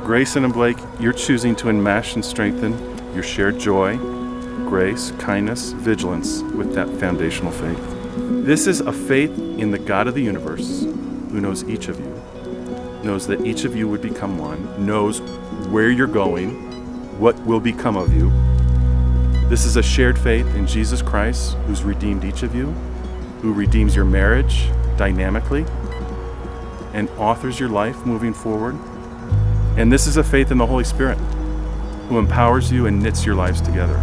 Grayson and Blake, you're choosing to enmesh and strengthen your shared joy, grace, kindness, vigilance with that foundational faith. This is a faith in the God of the universe who knows each of you, knows that each of you would become one, knows where you're going, what will become of you. This is a shared faith in Jesus Christ, who's redeemed each of you, who redeems your marriage dynamically and authors your life moving forward. And this is a faith in the Holy Spirit, who empowers you and knits your lives together.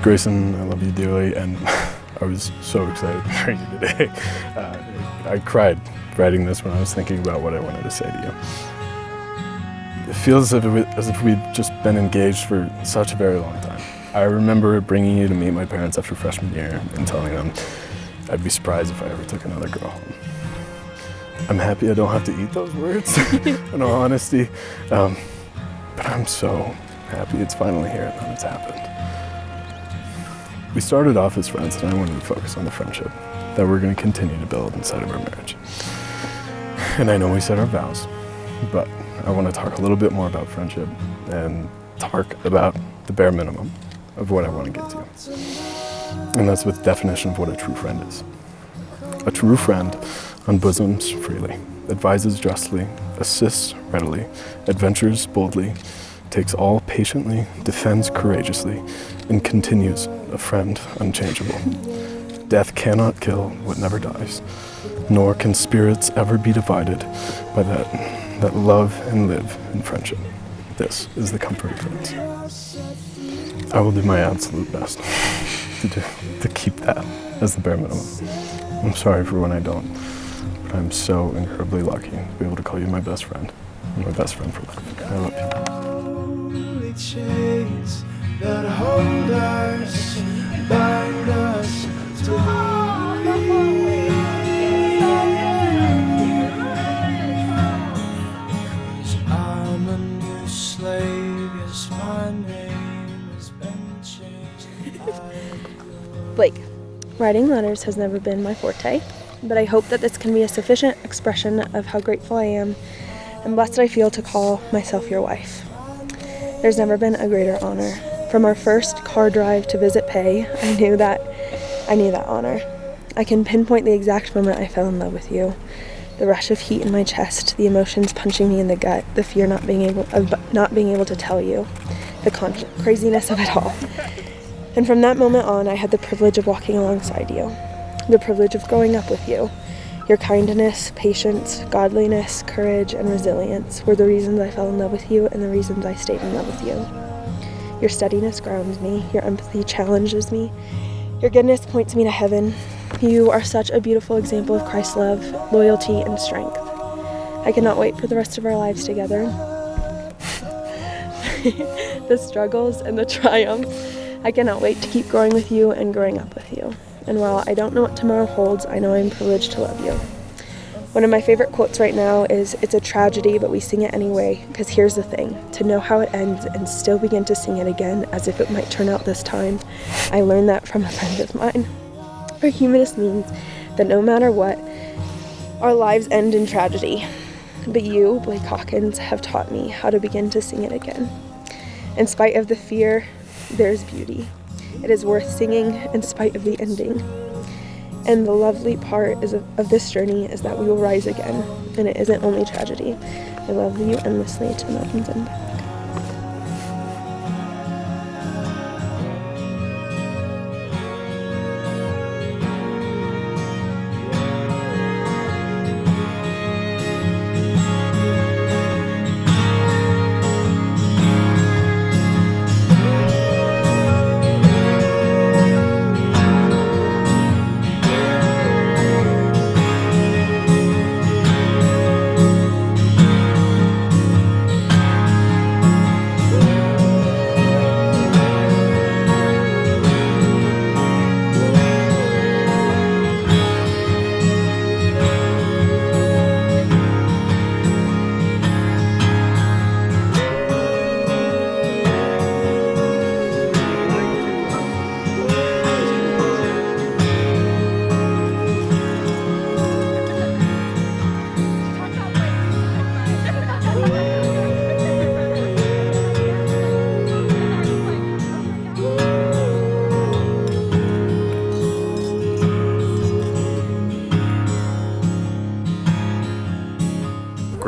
Grayson, I love you dearly, and I was so excited to marry you today. I cried writing this when I was thinking about what I wanted to say to you. It feels as if we'd just been engaged for such a very long time. I remember bringing you to meet my parents after freshman year and telling them I'd be surprised if I ever took another girl home. I'm happy I don't have to eat those words, in all honesty, but I'm so happy it's finally here and it's happened. We started off as friends, and I wanted to focus on the friendship that we're going to continue to build inside of our marriage. And I know we said our vows, but I want to talk a little bit more about friendship and talk about the bare minimum of what I want to get to. And that's with the definition of what a true friend is. A true friend unbosoms freely, advises justly, assists readily, adventures boldly, takes all patiently, defends courageously, and continues a friend unchangeable. Death cannot kill what never dies, nor can spirits ever be divided by that love and live in friendship. This is the comfort of friends. I will do my absolute best to keep that as the bare minimum. I'm sorry for when I don't, but I'm so incredibly lucky to be able to call you my best friend. You're my best friend for life. I love you. Chains that hold us, bind us to I'm a new slave, yes, my name has been changed. Blake, writing letters has never been my forte, but I hope that this can be a sufficient expression of how grateful I am and blessed I feel to call myself your wife. There's never been a greater honor. From our first car drive to visit Pay, I knew that honor. I can pinpoint the exact moment I fell in love with you. The rush of heat in my chest, the emotions punching me in the gut, the fear not being able to tell you, the craziness of it all. And from that moment on, I had the privilege of walking alongside you, the privilege of growing up with you. Your kindness, patience, godliness, courage, and resilience were the reasons I fell in love with you and the reasons I stayed in love with you. Your steadiness grounds me. Your empathy challenges me. Your goodness points me to heaven. You are such a beautiful example of Christ's love, loyalty, and strength. I cannot wait for the rest of our lives together. The struggles and the triumphs. I cannot wait to keep growing with you and growing up with you. And while I don't know what tomorrow holds, I know I'm privileged to love you. One of my favorite quotes right now is, "It's a tragedy, but we sing it anyway, because here's the thing, to know how it ends and still begin to sing it again as if it might turn out this time." I learned that from a friend of mine. For humanist means that no matter what, our lives end in tragedy. But you, Blake Hawkins, have taught me how to begin to sing it again. In spite of the fear, there's beauty. It is worth singing in spite of the ending. And the lovely part of this journey is that we will rise again, and it isn't only tragedy. I love you endlessly to the mountains and back.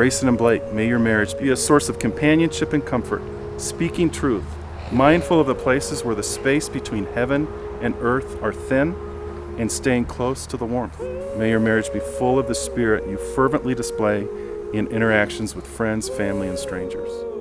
Grayson and Blake, may your marriage be a source of companionship and comfort, speaking truth, mindful of the places where the space between heaven and earth are thin, and staying close to the warmth. May your marriage be full of the spirit you fervently display in interactions with friends, family, and strangers.